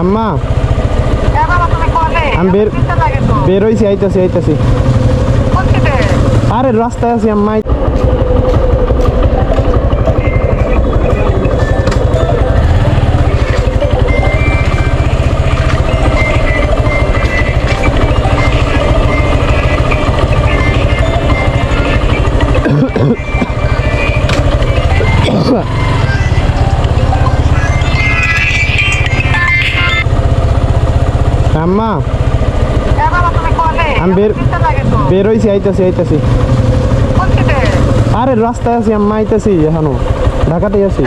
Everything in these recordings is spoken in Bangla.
আম্মা আমি বের হইছি, আইতাছি। আরে রাস্তায় আছি আম্মা। আম্মা আমি বের হইছি, আইতাছি। আরে রাস্তায় আছি আম্মা, আইতাছি এখনো, ঢাকাতেই আছি,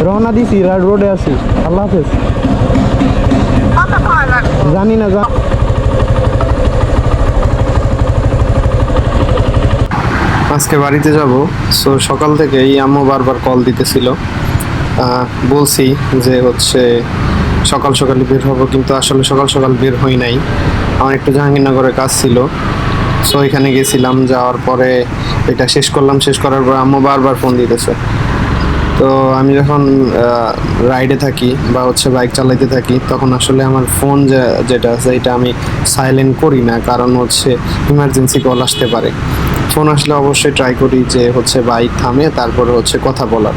রওনা দিছি, রোডে আছি। আল্লাহ হাফেজ। জানি না আজকে বাড়িতে যাব। সো সকাল থেকেই আম্মু বারবার কল দিতেছিল, বলছি যে হচ্ছে সকাল সকালই বের হবো, কিন্তু আসলে সকাল বের হই নাই। আমার একটু জাহাঙ্গীরনগরে কাজ ছিল, সো এখানে গেছিলাম। যাওয়ার পরে এটা শেষ করার পর আম্মু বারবার ফোন দিতেছে। তো আমি যখন রাইডে থাকি বা হচ্ছে বাইক চালাইতে থাকি, তখন আসলে আমার ফোন যেটা আছে এটা আমি সাইলেন্ট করি না, কারণ হচ্ছে ইমার্জেন্সি কল আসতে পারে। ফোন আসলে অবশ্যই ট্রাই করি যে হচ্ছে বাইক থামে তারপরে হচ্ছে কথা বলার।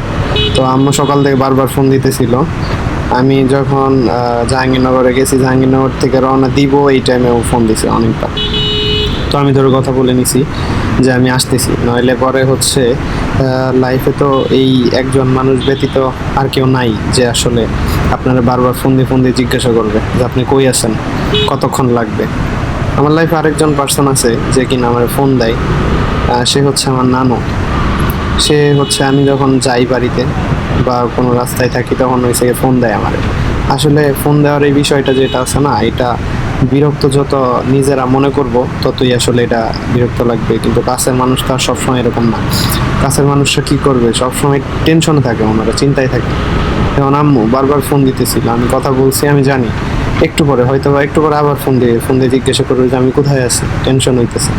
তো আম্মু সকাল থেকে বারবার ফোন দিতেছিল। আমি যখন জাহাঙ্গীরনগরে গেছি, জাহাঙ্গীরনগর থেকে রওনা দিব, এই টাইমে ও ফোন দিছে অনেকবার। তো আমি ধরে কথা বলে নিছি যে আমি আসতেছি, নইলে পরে হচ্ছে লাইফে তো এই একজন মানুষ ব্যতীত আর কেউ নাই যে আসলে আপনারা বারবার ফোন দিয়ে জিজ্ঞাসা করবে যে আপনি কই আছেন, কতক্ষণ লাগবে। আমার লাইফে আরেকজন পার্সন আছে যে কিনা আমার ফোন দেয়, সে হচ্ছে আমার নানু। সে হচ্ছে আমি যখন যাই বাড়িতে বা কোনো রাস্তায় থাকি, তখন ওই থেকে ফোন দেয় আমার। আসলে ফোন দেওয়ার এই বিষয়টা যেটা আছে না, এটা বিরক্ত যত নিজেরা মনে করব ততই আসলে এটা বিরক্ত লাগবে। কিন্তু কাছের মানুষ তো আর সবসময় এরকম না। কাছের মানুষরা কী করবে, সবসময় টেনশনে থাকে, ওনারা চিন্তায় থাকে। যেমন আম্মু বারবার ফোন দিতেছিল, আমি কথা বলছি, আমি জানি একটু পরে আবার ফোন দিয়ে জিজ্ঞাসা করবে যে আমি কোথায় আছি, টেনশন হইতেছে।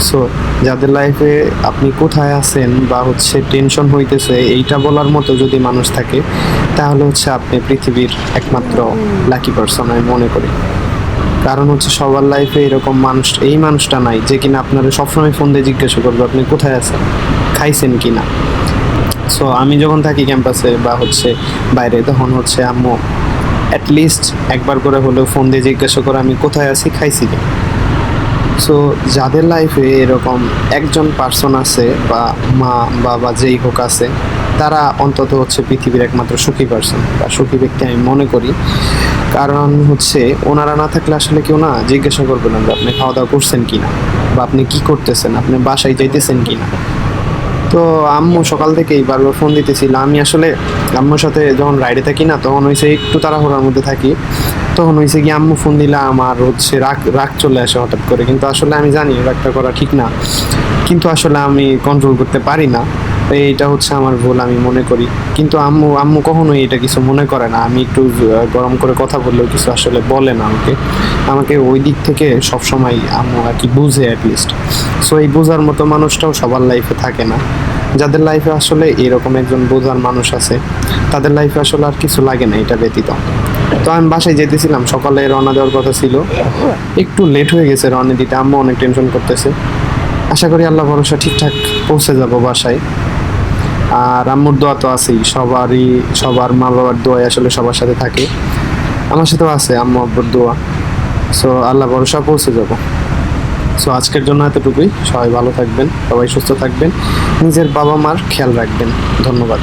সো যাদের লাইফে আপনি কোথায় আছেন বা হচ্ছে টেনশন হইতেছে এইটা বলার মতো যদি মানুষ থাকে, তাহলে হচ্ছে আপনি পৃথিবীর একমাত্র লাকি পারসন আমি মনে করি। কারণ হচ্ছে সবার লাইফে এরকম মানুষটা নাই যে কিনা আপনারা সবসময় ফোন দিয়ে জিজ্ঞাসা করবে আপনি কোথায় আছেন, খাইছেন কি না। সো আমি যখন থাকি ক্যাম্পাসে বা হচ্ছে বাইরে, তখন হচ্ছে আম্মু অ্যাটলিস্ট একবার করে হলেও ফোন দিয়ে জিজ্ঞাসা করে আমি কোথায় আছি, খাইছি কি। সো যাদের লাইফে এরকম একজন পার্সন আছে বা মা বাবা যেই হোক আছে, তারা অন্তত হচ্ছে পৃথিবীর একমাত্র সুখী পার্সন বা সুখী ব্যক্তি আমি মনে করি। কারণ হচ্ছে ওনারা না থাকলে আসলে কেউ না জিজ্ঞাসা করবে না যে আপনি খাওয়া দাওয়া করছেন কি না বা আপনি কি করতেছেন, আপনি বাসায় যাইতেছেন কি না। তো আম্মু সকাল থেকেই বারবার ফোন দিতেছিল। আমি আসলে আম্মুর সাথে যখন রাইডে থাকি না, তখন হয়েছে একটু তাড়াহুড়ার মধ্যে থাকি, তখন হয়েছে কি আম্মু ফোন দিলে আমার হচ্ছে রাগ চলে আসে হঠাৎ করে। কিন্তু আসলে আমি জানি রাগটা করা ঠিক না, কিন্তু আসলে আমি কন্ট্রোল করতে পারি না। এইটা হচ্ছে আমার ভুল আমি মনে করি। কিন্তু আম্মু কখনোই এটা কিছু মনে করে না। আমি একটু গরম করে কথা বললেও কিছু আসলে বলে না আমাকে ওই দিক থেকে সবসময় আম্মু আর কি বুঝে অ্যাটলিস্ট। সো এই বোঝার মতো মানুষটাও সবার লাইফে থাকে না। যাদের লাইফে আসলে এরকম একজন বোঝার মানুষ আছে, তাদের লাইফে আসলে আর কিছু লাগে না এটা ব্যতীত। তো আমি বাসায় যেতেছিলাম, সকালে রওনা দেওয়ার কথা ছিল, একটু লেট হয়ে গেছে রওনা দিতে। আম্মু অনেক টেনশন করতেছে। আশা করি আল্লাহ ভরসা ঠিকঠাক পৌঁছে যাব বাসায়। আর আম্মুর দোয়া তো আছেই, সবার মা বাবার দোয়াই আসলে সবার সাথে থাকে, আমার সাথেও আছে আম্মু আব্বুর দোয়া। সো আল্লাহ ভরসা পৌঁছে যাব। সো আজকের জন্য এতটুকুই। সবাই ভালো থাকবেন, সবাই সুস্থ থাকবেন, নিজের বাবা মার খেয়াল রাখবেন। ধন্যবাদ।